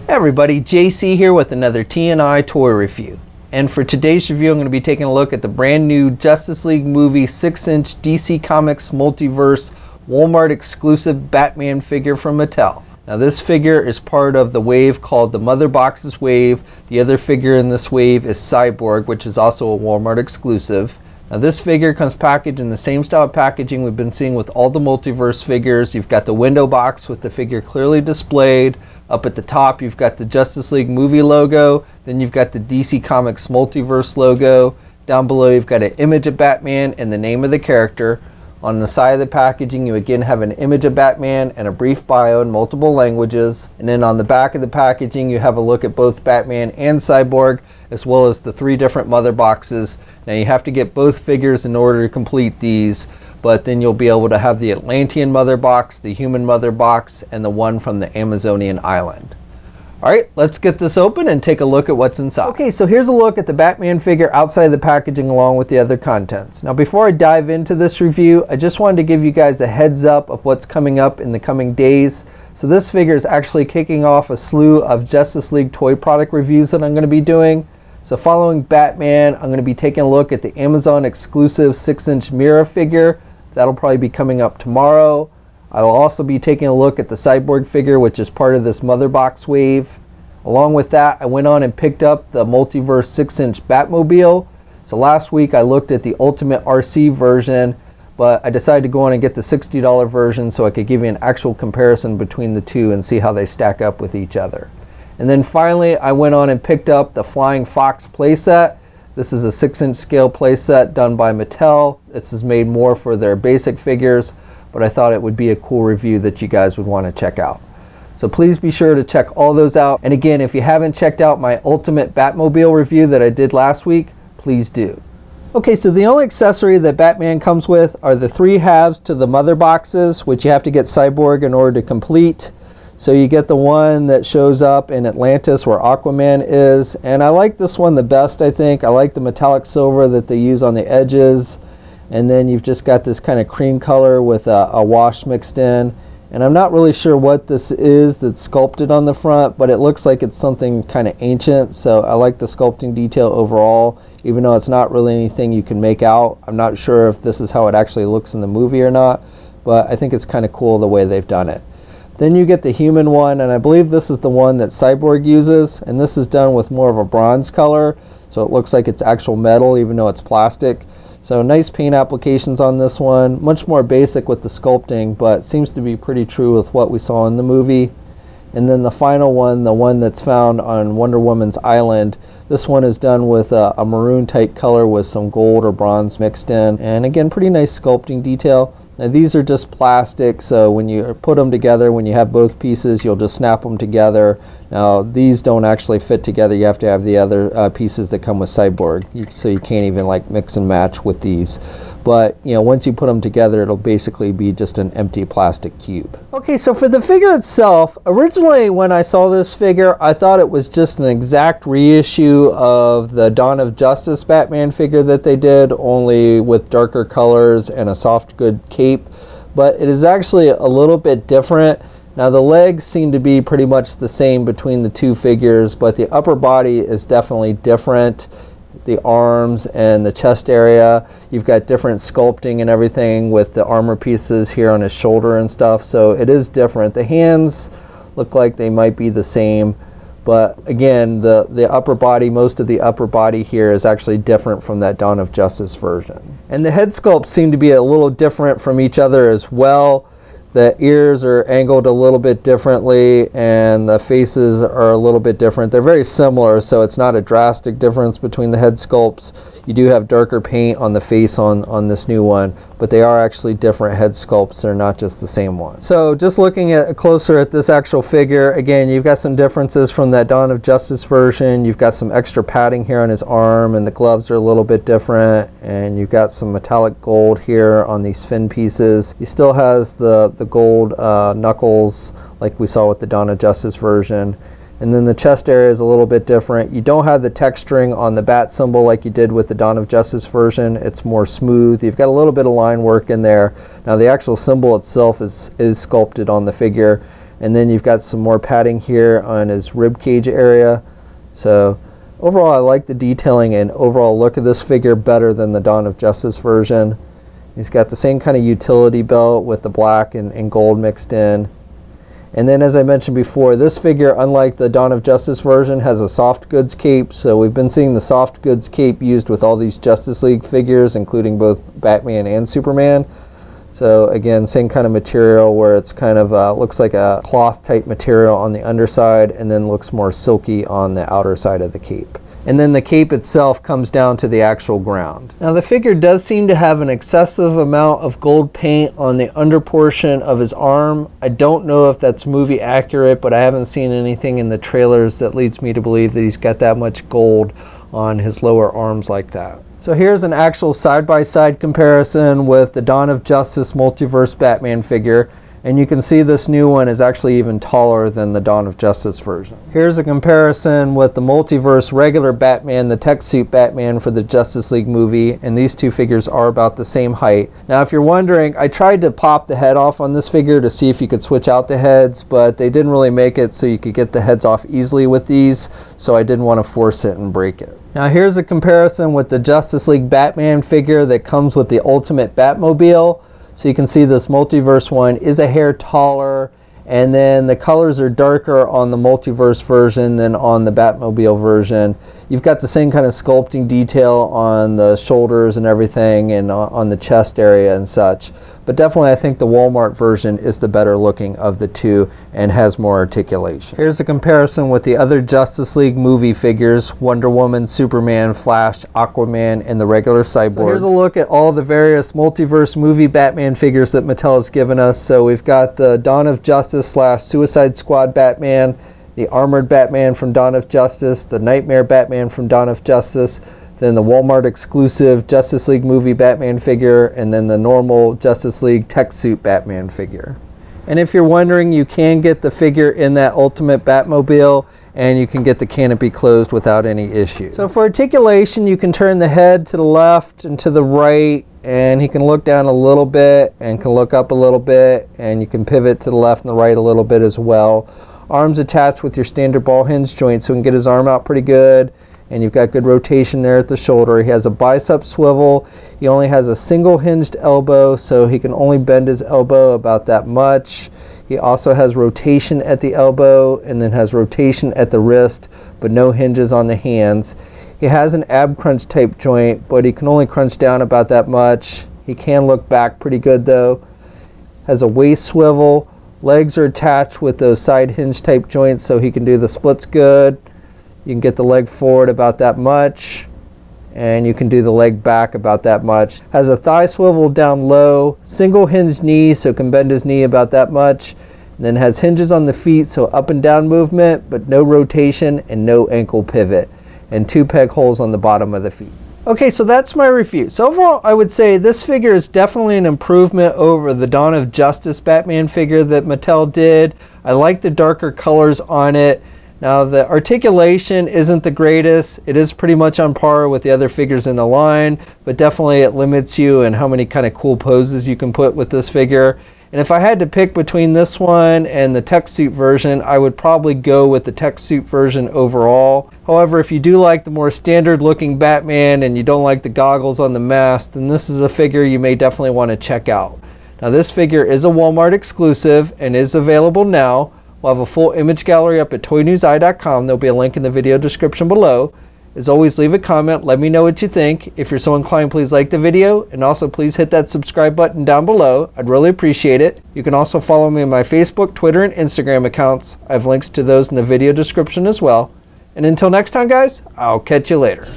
Hey everybody, JC here with another T&I toy review. And for today's review, I'm going to be taking a look at the brand new Justice League movie 6-inch DC Comics Multiverse Walmart exclusive Batman figure from Mattel. Now this figure is part of the wave called the Mother Boxes wave. The other figure in this wave is Cyborg, which is also a Walmart exclusive. Now this figure comes packaged in the same style of packaging we've been seeing with all the Multiverse figures. You've got the window box with the figure clearly displayed. Up at the top you've got the Justice League movie logo, then you've got the DC Comics Multiverse logo. Down below you've got an image of Batman and the name of the character. On the side of the packaging you again have an image of Batman and a brief bio in multiple languages. And then on the back of the packaging you have a look at both Batman and Cyborg, as well as the three different mother boxes. Now you have to get both figures in order to complete these, but then you'll be able to have the Atlantean mother box, the human mother box, and the one from the Amazonian island. Alright, let's get this open and take a look at what's inside. Okay, so here's a look at the Batman figure outside the packaging along with the other contents. Now before I dive into this review, I just wanted to give you guys a heads up of what's coming up in the coming days. So this figure is actually kicking off a slew of Justice League toy product reviews that I'm going to be doing. So following Batman, I'm going to be taking a look at the Amazon exclusive 6-inch Mira figure. That'll probably be coming up tomorrow. I will also be taking a look at the Cyborg figure, which is part of this mother box wave. Along with that, I went on and picked up the Multiverse 6-inch Batmobile. So last week I looked at the Ultimate RC version, but I decided to go on and get the $60 version so I could give you an actual comparison between the two and see how they stack up with each other. And then finally I went on and picked up the Flying Fox playset. This is a 6-inch scale playset done by Mattel. This is made more for their basic figures, but I thought it would be a cool review that you guys would want to check out. So please be sure to check all those out. And again, if you haven't checked out my Ultimate Batmobile review that I did last week, please do. Okay, so the only accessory that Batman comes with are the 3 halves to the mother boxes, which you have to get Cyborg in order to complete. So you get the one that shows up in Atlantis where Aquaman is, and I like this one the best, I think. I like the metallic silver that they use on the edges, and then you've just got this kind of cream color with a wash mixed in. And I'm not really sure what this is that's sculpted on the front, but it looks like it's something kind of ancient, so I like the sculpting detail overall, even though it's not really anything you can make out. I'm not sure if this is how it actually looks in the movie or not, but I think it's kind of cool the way they've done it. Then you get the human one, and I believe this is the one that Cyborg uses, and this is done with more of a bronze color, so it looks like it's actual metal even though it's plastic. So nice paint applications on this one, much more basic with the sculpting, but seems to be pretty true with what we saw in the movie. And then the final one, the one that's found on Wonder Woman's island, this one is done with a maroon type color with some gold or bronze mixed in, and again pretty nice sculpting detail. Now these are just plastic, so when you put them together, when you have both pieces, you'll just snap them together. Now these don't actually fit together. You have to have the other pieces that come with Cyborg, so you can't even like mix and match with these. But you know, once you put them together, it'll basically be just an empty plastic cube. Okay, so for the figure itself, originally when I saw this figure, I thought it was just an exact reissue of the Dawn of Justice Batman figure that they did, only with darker colors and a soft good cape. But it is actually a little bit different. Now the legs seem to be pretty much the same between the two figures, but the upper body is definitely different. The arms and the chest area, you've got different sculpting and everything with the armor pieces here on his shoulder and stuff, so it is different. The hands look like they might be the same, but again the upper body, most of the upper body here is actually different from that Dawn of Justice version. And the head sculpts seem to be a little different from each other as well. The ears are angled a little bit differently, and the faces are a little bit different. They're very similar, so it's not a drastic difference between the head sculpts. You do have darker paint on the face on this new one, but they are actually different head sculpts. They're not just the same one. So just looking at closer at this actual figure, again, you've got some differences from that Dawn of Justice version. You've got some extra padding here on his arm, and the gloves are a little bit different, and you've got some metallic gold here on these fin pieces. He still has the gold knuckles like we saw with the Dawn of Justice version. And then the chest area is a little bit different. You don't have the texturing on the bat symbol like you did with the Dawn of Justice version. It's more smooth. You've got a little bit of line work in there. Now the actual symbol itself is sculpted on the figure, and then you've got some more padding here on his rib cage area. So overall, I like the detailing and overall look of this figure better than the Dawn of Justice version. He's got the same kind of utility belt with the black and gold mixed in. And then, as I mentioned before, this figure, unlike the Dawn of Justice version, has a soft goods cape. So we've been seeing the soft goods cape used with all these Justice League figures, including both Batman and Superman. So again, same kind of material where it's kind of looks like a cloth type material on the underside and then looks more silky on the outer side of the cape. And then the cape itself comes down to the actual ground. Now the figure does seem to have an excessive amount of gold paint on the under portion of his arm. I don't know if that's movie accurate, but I haven't seen anything in the trailers that leads me to believe that he's got that much gold on his lower arms like that. So here's an actual side-by-side comparison with the Dawn of Justice Multiverse Batman figure. And you can see this new one is actually even taller than the Dawn of Justice version. Here's a comparison with the Multiverse regular Batman, the tech suit Batman for the Justice League movie, and these two figures are about the same height. Now if you're wondering, I tried to pop the head off on this figure to see if you could switch out the heads, but they didn't really make it so you could get the heads off easily with these, so I didn't want to force it and break it. Now here's a comparison with the Justice League Batman figure that comes with the Ultimate Batmobile. So you can see this Multiverse one is a hair taller, and then the colors are darker on the Multiverse version than on the Batmobile version. You've got the same kind of sculpting detail on the shoulders and everything, and on the chest area and such. But definitely I think the Walmart version is the better looking of the two and has more articulation. Here's a comparison with the other Justice League movie figures: Wonder Woman, Superman, Flash, Aquaman, and the regular Cyborg. So here's a look at all the various Multiverse movie Batman figures that Mattel has given us. So we've got the Dawn of Justice / Suicide Squad Batman, the Armored Batman from Dawn of Justice, the Nightmare Batman from Dawn of Justice, then the Walmart exclusive Justice League movie Batman figure, and then the normal Justice League tech suit Batman figure. And if you're wondering, you can get the figure in that Ultimate Batmobile, and you can get the canopy closed without any issue. So for articulation, you can turn the head to the left and to the right, and he can look down a little bit and can look up a little bit, and you can pivot to the left and the right a little bit as well. Arms attached with your standard ball hinge joint, so he can get his arm out pretty good. And you've got good rotation there at the shoulder. He has a bicep swivel. He only has a single hinged elbow, so he can only bend his elbow about that much. He also has rotation at the elbow and then has rotation at the wrist, but no hinges on the hands. He has an ab crunch type joint, but he can only crunch down about that much. He can look back pretty good though. Has a waist swivel. Legs are attached with those side hinge type joints, so he can do the splits good. You can get the leg forward about that much, and you can do the leg back about that much. Has a thigh swivel down low, single hinged knee, so can bend his knee about that much. And then has hinges on the feet, so up and down movement, but no rotation and no ankle pivot. And 2 peg holes on the bottom of the feet. Okay, so that's my review. So overall, I would say this figure is definitely an improvement over the Dawn of Justice Batman figure that Mattel did. I like the darker colors on it. Now the articulation isn't the greatest. It is pretty much on par with the other figures in the line, but definitely it limits you in how many kind of cool poses you can put with this figure. And if I had to pick between this one and the tech suit version, I would probably go with the tech suit version overall. However, if you do like the more standard looking Batman and you don't like the goggles on the mask, then this is a figure you may definitely want to check out. Now this figure is a Walmart exclusive and is available now. We'll have a full image gallery up at toynewseye.com. There'll be a link in the video description below. As always, leave a comment. Let me know what you think. If you're so inclined, please like the video. And also, please hit that subscribe button down below. I'd really appreciate it. You can also follow me on my Facebook, Twitter, and Instagram accounts. I have links to those in the video description as well. And until next time, guys, I'll catch you later.